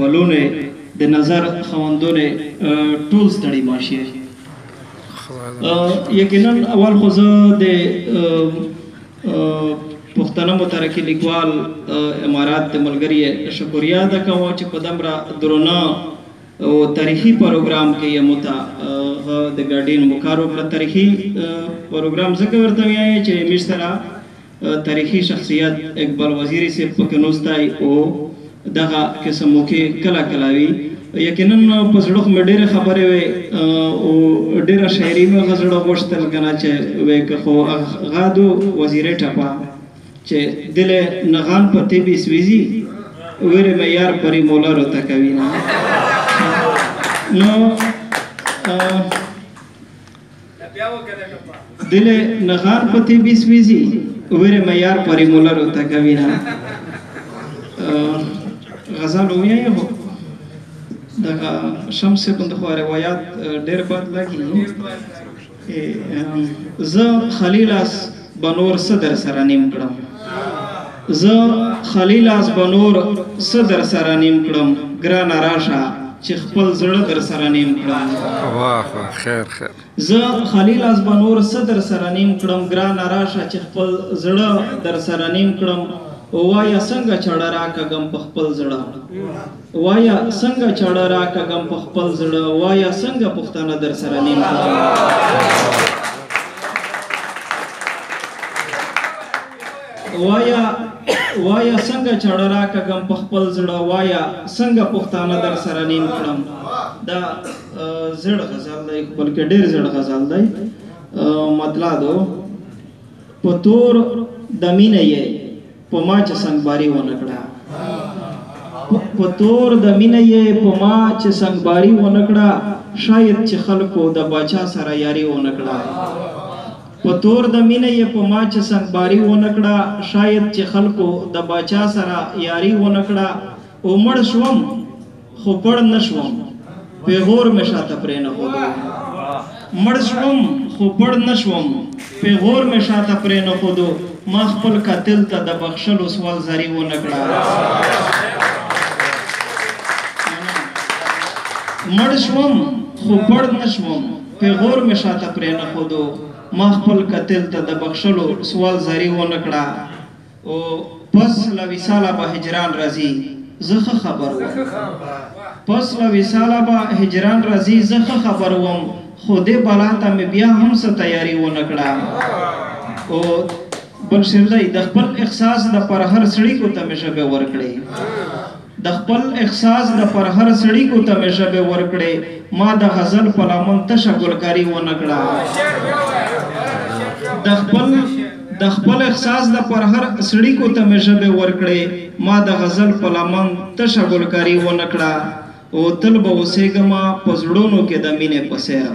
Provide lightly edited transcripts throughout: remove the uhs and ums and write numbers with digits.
ولونه د نظر خوندونه ټول ستړي ماشي یقینا اول خو زه د پښتنه مترقي لیکوال امارات د ملګری شکریا ده کوم چې په دمره درونه او تاریخي پروګرام کې یموتا د ګاډین مکارو پر تاریخي پروګرام ذکر ورته وایي چې مشترا تاریخي شخصیت اقبال وزیری سے پکنوستای او دغه قسمو کې کلا کلاوي یقینا په زړه مې ډېره خبرې وي او ډېره شاعري مې غزړه غوښتل کنه چې وې خو غادو وزیرې ټپا چې دل نغان پتی بي سويزي وره مې یار پري مولا رو تکوي نه نو دل نغان پتی بي سويزي وره مې یار پري مولا رو تکوي نه غزل ویه هو دغه شمس بند خو روایت ډېر بد لګي زه خلیل اس بنور صدر سره نیم کړم زه خلیل اس بنور صدر سره نیم کړم ګران راشه چې خپل زړه در سره نیم کړم واه خیر خیر زه خلیل اس بنور صدر سره نیم کړم ګران راشه چې خپل زړه در سره نیم کړم وایا څنګه چړه راکګم په خپل زړه وایا څنګه چړه راکګم په خپل زړه وایا څنګه پښتانه در سره نیم وایا څنګه چړه راکګم په خپل زړه وایا څنګه پښتانه در سره نیم کړم دا زړه غزل دی بلکې ډېر زړه غزل دی مطلب دو پتور دمینه یې پما چې څنګهباري ونکړه په تور د مینې یې پما چې څنګهباري ونکړه شاید چې خلکو د باچا سره یاري ونکړه په تور د مینې یې پما چې څنګهباري ونکړه شاید چې خلکو د باچا سره یاري ونکړه او مړ شوم خو پړ نشوم پیغور مې شاته پرې نه خودو مړ شوم خو پړ نشوم پیغور مې شاته پرې نه خودو ما خپل قاتل ته د بخښلو سوال زری ونکړه مړ شوم خو پړ نشوم پیغور مې شاته پرې نه خودو ما خپل قاتل ته د بخښلو سوال زری ونکړه او پس له وصاله به هجران راځي زه خبر وم پس له وصاله به هجران راځي زه خبر وم خو دې بلا ته مې بیا هم څه تیاری ونکړه او بل شعر دی د خپل احساس د پر هر سړی کو ته مې ژبه ورکړې د خپل احساس د پر هر سړی کو ته مې ژبه ورکړې ما د غزل په لمن تشه ګلکاري ونکړه د خپل احساس د پر هر سړی کو ته مې ژبه ورکړې ما د غزل په لمن تشه ګلکاري ونکړه او تل به اوسېږم په زړونو کې د مینې په څېر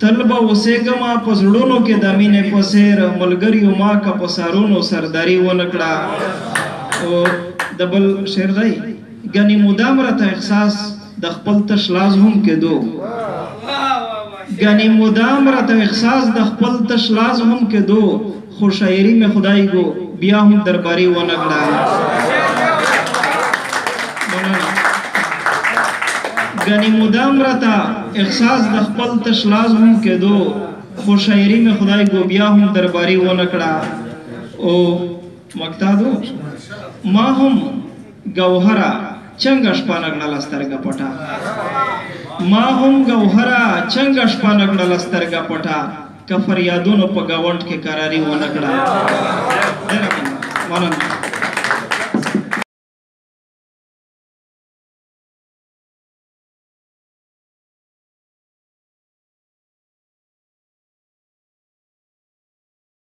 تل به اوسېږم په زړونو کې د مینې په څېر ملګریو ما که په سارونو سرداري ونکړه او د بل شعر دی ګنې مدام راته احساس د خپل تش لاس هم کېدو ګنې مدام راته احساس د خپل تش لاس هم کېدو خو شاعري مې خدای ګو بیا هم درباري ونکړه ګنې مدام راته احساس د خپل تش لاس هم کېدو خو شاعري مې خدای ګو بیا هم درباري ونکړه او مقتادو ما هم ګوهره چنګه شپه نکړله سترګه پټه ما هم ګوهره چنګه شپه نکړله سترګه پټه که فریادونو په ګاونډ کې قراري ونکړه ډېره مننه